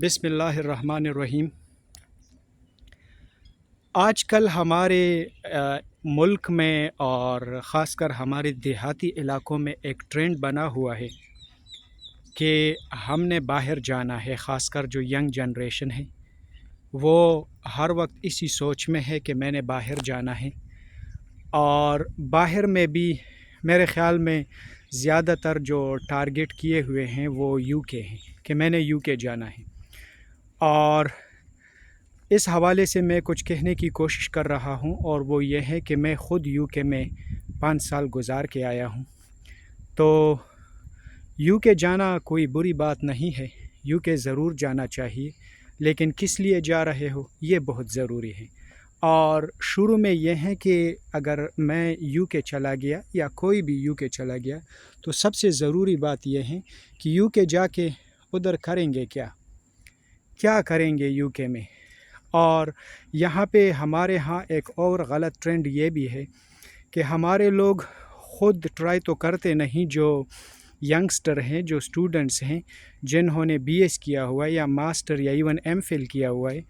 بسم اللہ الرحمن الرحیم۔ آج کل ہمارے ملک میں اور خاص کر ہمارے دیہاتی علاقوں میں ایک ٹرینڈ بنا ہوا ہے کہ ہم نے باہر جانا ہے۔ خاص کر جو ینگ جنریشن ہے وہ ہر وقت اسی سوچ میں ہے کہ میں نے باہر جانا ہے، اور باہر میں بھی میرے خیال میں زیادہ تر جو ٹارگٹ کیے ہوئے ہیں وہ یو کے ہیں کہ میں نے یو کے جانا ہے۔ اور اس حوالے سے میں کچھ کہنے کی کوشش کر رہا ہوں، اور وہ یہ ہے کہ میں خود یو کے میں 5 سال گزار کے آیا ہوں۔ تو یو کے جانا کوئی بری بات نہیں ہے، یو کے ضرور جانا چاہیے، لیکن کس لیے جا رہے ہو یہ بہت ضروری ہے۔ اور شروع میں یہ ہے کہ اگر میں یو کے چلا گیا یا کوئی بھی یو کے چلا گیا تو سب سے ضروری بات یہ ہے کہ یو کے جا کے ادھر کریں گے کیا کریں گے یو کے میں۔ اور یہاں پہ ہمارے ہاں ایک اور غلط ٹرینڈ یہ بھی ہے کہ ہمارے لوگ خود ٹرائی تو کرتے نہیں، جو ینگسٹر ہیں، جو اسٹوڈنٹس ہیں جنہوں نے بی ایس کیا ہوا ہے یا ماسٹر یا ایون ایم فل کیا ہوا ہے،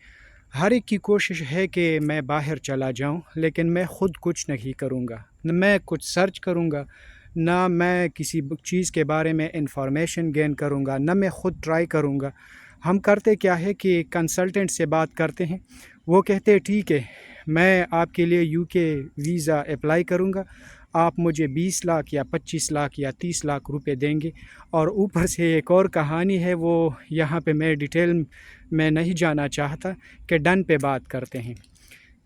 ہر ایک کی کوشش ہے کہ میں باہر چلا جاؤں، لیکن میں خود کچھ نہیں کروں گا، نہ میں کچھ سرچ کروں گا، نہ میں کسی چیز کے بارے میں انفارمیشن گین کروں گا، نہ میں خود ٹرائی کروں گا۔ ہم کرتے کیا ہے کہ کنسلٹنٹ سے بات کرتے ہیں، وہ کہتے ہیں ٹھیک ہے میں آپ کے لیے یو کے ویزا اپلائی کروں گا، آپ مجھے 20 لاکھ یا 25 لاکھ یا 30 لاکھ روپے دیں گے۔ اور اوپر سے ایک اور کہانی ہے، وہ یہاں پہ میں ڈیٹیل میں نہیں جانا چاہتا، کہ ڈن پہ بات کرتے ہیں۔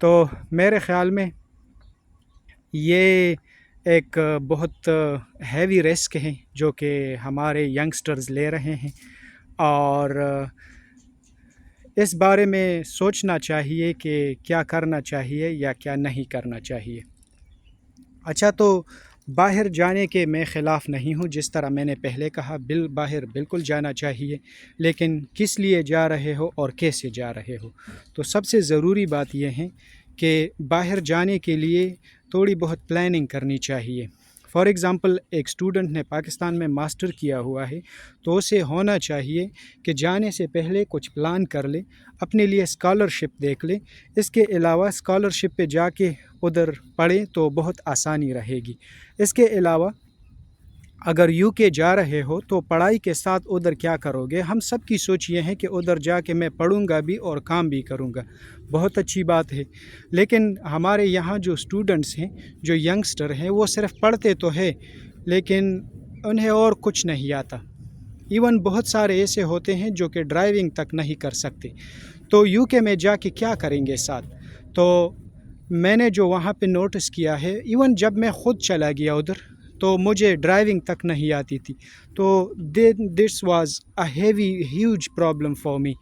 تو میرے خیال میں یہ ایک بہت ہیوی رسک ہے جو کہ ہمارے ینگسٹرز لے رہے ہیں، اور اس بارے میں سوچنا چاہیے کہ کیا کرنا چاہیے یا کیا نہیں کرنا چاہیے۔ اچھا، تو باہر جانے کے میں خلاف نہیں ہوں، جس طرح میں نے پہلے کہا باہر بالکل جانا چاہیے، لیکن کس لیے جا رہے ہو اور کیسے جا رہے ہو۔ تو سب سے ضروری بات یہ ہے کہ باہر جانے کے لیے تھوڑی بہت پلاننگ کرنی چاہیے۔ فار ایگزامپل، ایک اسٹوڈنٹ نے پاکستان میں ماسٹر کیا ہوا ہے تو اسے ہونا چاہیے کہ جانے سے پہلے کچھ پلان کر لے، اپنے لیے اسکالرشپ دیکھ لے۔ اس کے علاوہ اسکالرشپ پہ جا کے ادھر پڑھیں تو بہت آسانی رہے گی۔ اس کے علاوہ اگر یو کے جا رہے ہو تو پڑھائی کے ساتھ ادھر کیا کرو گے؟ ہم سب کی سوچ یہ ہے کہ ادھر جا کے میں پڑھوں گا بھی اور کام بھی کروں گا، بہت اچھی بات ہے، لیکن ہمارے یہاں جو اسٹوڈنٹس ہیں، جو ینگسٹر ہیں، وہ صرف پڑھتے تو ہے لیکن انہیں اور کچھ نہیں آتا۔ ایون بہت سارے ایسے ہوتے ہیں جو کہ ڈرائیونگ تک نہیں کر سکتے، تو یو کے میں جا کے کیا کریں گے ساتھ؟ تو میں نے جو وہاں پہ نوٹس کیا ہے، ایون جب میں خود چلا گیا ادھر تو مجھے ڈرائیونگ تک نہیں آتی تھی، تو this was a huge problem for me.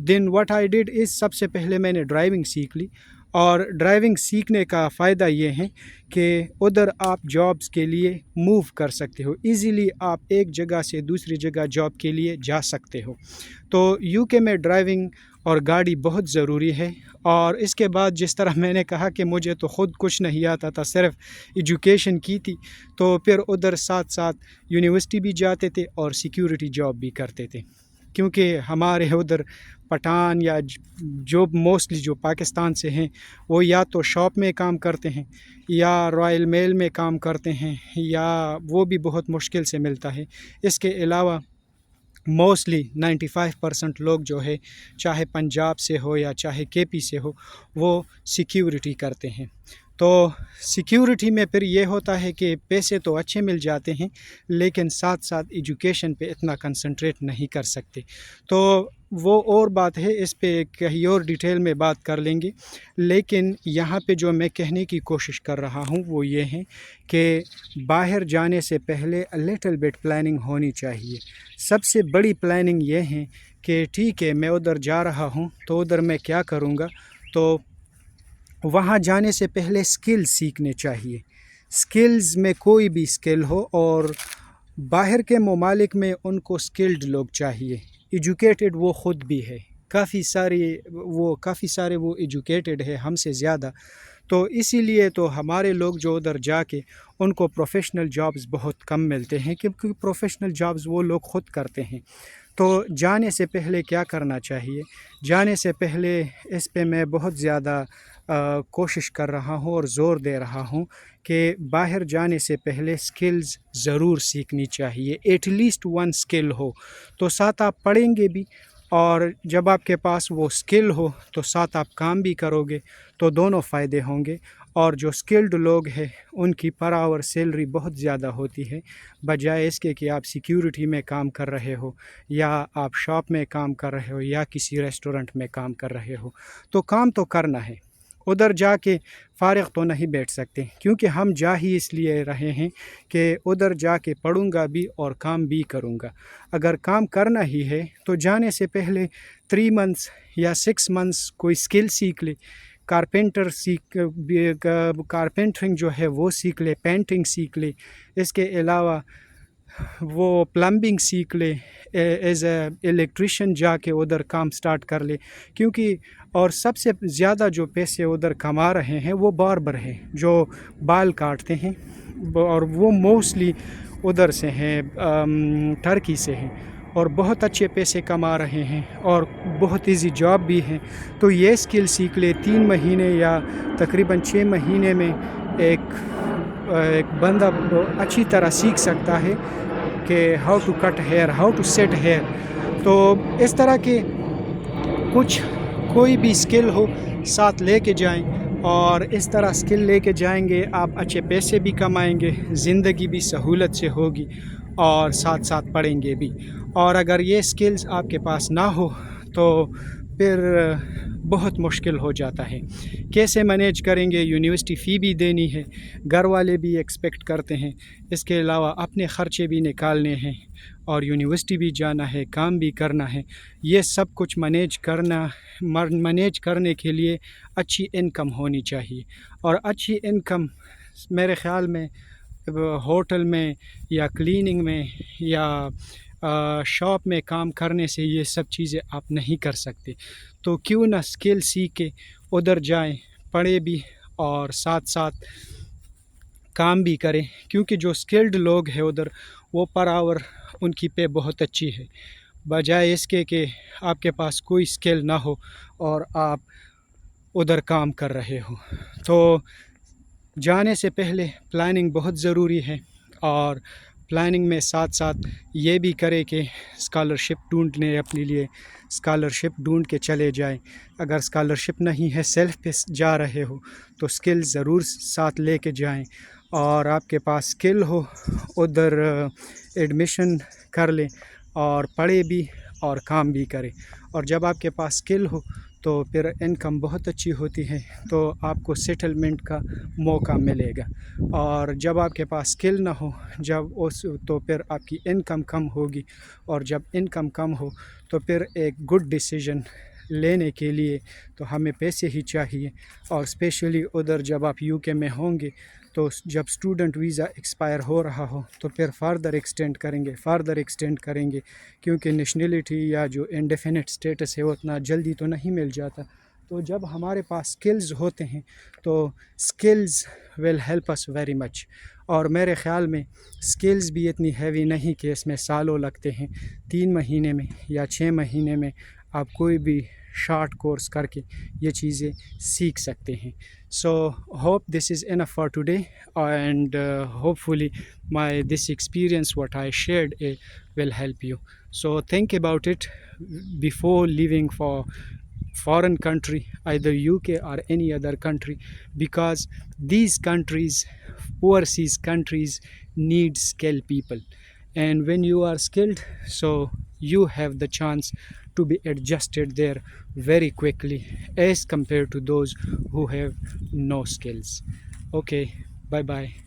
Then what I did is, سب سے پہلے میں نے ڈرائیونگ سیکھ لی، اور ڈرائیونگ سیکھنے کا فائدہ یہ ہے کہ ادھر آپ جابس کے لیے موو کر سکتے ہو ایزیلی، آپ ایک جگہ سے دوسری جگہ جاب کے لیے جا سکتے ہو۔ تو یو کے میں ڈرائیونگ اور گاڑی بہت ضروری ہے۔ اور اس کے بعد جس طرح میں نے کہا کہ مجھے تو خود کچھ نہیں آتا تھا، صرف ایجوکیشن کی تھی، تو پھر ادھر ساتھ ساتھ یونیورسٹی بھی جاتے تھے اور سیکیورٹی جاب بھی کرتے تھے، کیونکہ ہمارے ادھر پٹھان یا جو موسٹلی جو پاکستان سے ہیں وہ یا تو شاپ میں کام کرتے ہیں یا رائل میل میں کام کرتے ہیں، یا وہ بھی بہت مشکل سے ملتا ہے۔ اس کے علاوہ موسٹلی 95% لوگ جو ہے، چاہے پنجاب سے ہو یا چاہے کے پی سے ہو، وہ سیکیورٹی کرتے ہیں۔ تو سیکیورٹی میں پھر یہ ہوتا ہے کہ پیسے تو اچھے مل جاتے ہیں، لیکن ساتھ ساتھ ایجوکیشن پہ اتنا کنسنٹریٹ نہیں کر سکتے۔ تو وہ اور بات ہے، اس پہ کہیں اور ڈیٹیل میں بات کر لیں گے، لیکن یہاں پہ جو میں کہنے کی کوشش کر رہا ہوں وہ یہ ہے کہ باہر جانے سے پہلے لٹل بٹ پلاننگ ہونی چاہیے۔ سب سے بڑی پلاننگ یہ ہے کہ ٹھیک ہے میں ادھر جا رہا ہوں تو ادھر میں کیا کروں گا، تو وہاں جانے سے پہلے سکل سیکھنے چاہیے۔ سکلز میں کوئی بھی سکل ہو، اور باہر کے ممالک میں ان کو سکلڈ لوگ چاہیے، ایجوکیٹڈ وہ خود بھی ہے، کافی سارے وہ ایجوکیٹڈ ہے ہم سے زیادہ، تو اسی لیے تو ہمارے لوگ جو ادھر جا کے ان کو پروفیشنل جابز بہت کم ملتے ہیں، کیونکہ پروفیشنل جابز وہ لوگ خود کرتے ہیں۔ تو جانے سے پہلے کیا کرنا چاہیے؟ جانے سے پہلے اس پہ میں بہت زیادہ کوشش کر رہا ہوں اور زور دے رہا ہوں کہ باہر جانے سے پہلے سکلز ضرور سیکھنی چاہیے، ایٹ لیسٹ ون سکل ہو، تو ساتھ آپ پڑھیں گے بھی، اور جب آپ کے پاس وہ سکل ہو تو ساتھ آپ کام بھی کرو گے، تو دونوں فائدے ہوں گے۔ اور جو سکلڈ لوگ ہیں ان کی پر آور سیلری بہت زیادہ ہوتی ہے، بجائے اس کے کہ آپ سیکیورٹی میں کام کر رہے ہو، یا آپ شاپ میں کام کر رہے ہو، یا کسی ریسٹورنٹ میں کام کر رہے ہو۔ تو کام تو کرنا ہے، ادھر جا کے فارغ تو نہیں بیٹھ سکتے، کیونکہ ہم جا ہی اس لیے رہے ہیں کہ ادھر جا کے پڑھوں گا بھی اور کام بھی کروں گا۔ اگر کام کرنا ہی ہے تو جانے سے پہلے 3 منتھس یا 6 منتھس کوئی سکل سیکھ لے، کارپینٹرنگ جو ہے وہ سیکھ لے، پینٹنگ سیکھ لے، اس کے علاوہ وہ پلمبنگ سیکھ لے، ایز اے الیکٹریشین جا کے ادھر کام سٹارٹ کر لے، کیونکہ اور سب سے زیادہ جو پیسے ادھر کما رہے ہیں وہ باربر ہیں جو بال کاٹتے ہیں، اور وہ موسٹلی ادھر سے ہیں، ٹرکی سے ہیں، اور بہت اچھے پیسے کما رہے ہیں اور بہت ایزی جاب بھی ہیں۔ تو یہ سکل سیکھ لے، 3 مہینے یا تقریباً 6 مہینے میں ایک بندہ اچھی طرح سیکھ سکتا ہے کہ how to cut hair, how to set hair. تو اس طرح کے کوئی بھی سکل ہو ساتھ لے کے جائیں، اور اس طرح سکل لے کے جائیں گے آپ اچھے پیسے بھی کمائیں گے، زندگی بھی سہولت سے ہوگی، اور ساتھ ساتھ پڑھیں گے بھی۔ اور اگر یہ سکلز آپ کے پاس نہ ہو تو پھر بہت مشکل ہو جاتا ہے، کیسے مینیج کریں گے؟ یونیورسٹی فی بھی دینی ہے، گھر والے بھی ایکسپیکٹ کرتے ہیں، اس کے علاوہ اپنے خرچے بھی نکالنے ہیں، اور یونیورسٹی بھی جانا ہے، کام بھی کرنا ہے۔ یہ سب کچھ مینیج کرنے کے لیے اچھی انکم ہونی چاہیے، اور اچھی انکم میرے خیال میں ہوٹل میں یا کلیننگ میں یا شاپ میں کام کرنے سے یہ سب چیزیں آپ نہیں کر سکتے۔ تو کیوں نہ سکل سیکھ کے ادھر جائیں، پڑھے بھی اور ساتھ ساتھ کام بھی کریں، کیونکہ جو سکلڈ لوگ ہیں ادھر وہ پر آور ان کی پے بہت اچھی ہے، بجائے اس کے کہ آپ کے پاس کوئی سکل نہ ہو اور آپ ادھر کام کر رہے ہو۔ تو جانے سے پہلے پلاننگ بہت ضروری ہے، اور پلاننگ میں ساتھ ساتھ یہ بھی کرے کہ اسکالرشپ ڈھونڈنے، اپنے لیے اسکالرشپ ڈھونڈ کے چلے جائیں۔ اگر اسکالرشپ نہیں ہے، سیلف پہ جا رہے ہو تو سکل ضرور ساتھ لے کے جائیں، اور آپ کے پاس سکل ہو ادھر ایڈمیشن کر لیں اور پڑھے بھی اور کام بھی کرے۔ اور جب آپ کے پاس سکل ہو تو پھر انکم بہت اچھی ہوتی ہے، تو آپ کو سیٹلمنٹ کا موقع ملے گا۔ اور جب آپ کے پاس سکل نہ ہو تو پھر آپ کی انکم کم ہوگی، اور جب انکم کم ہو تو پھر ایک گڈ ڈیسیژن لینے کے لیے تو ہمیں پیسے ہی چاہیے۔ اور اسپیشلی ادھر جب آپ یو کے میں ہوں گے تو جب اسٹوڈنٹ ویزا ایکسپائر ہو رہا ہو تو پھر فاردر ایکسٹینڈ کریں گے، کیونکہ نیشنلٹی یا جو انڈیفینٹ سٹیٹس ہے وہ اتنا جلدی تو نہیں مل جاتا۔ تو جب ہمارے پاس سکلز ہوتے ہیں تو skills will help us very much. اور میرے خیال میں سکلز بھی اتنی ہیوی نہیں کہ اس میں سالوں لگتے ہیں، 3 مہینے میں یا 6 مہینے میں آپ کوئی بھی شارٹ کورس کر کے یہ چیزیں سیکھ سکتے ہیں۔ So hope this is enough for today, and hopefully this experience what I shared will help you. So think about it before leaving for foreign country, either UK or any other country, because these countries, overseas countries, need skilled people, and when you are skilled, so you have the chance to be adjusted there very quickly as compared to those who have no skills. Okay, bye bye.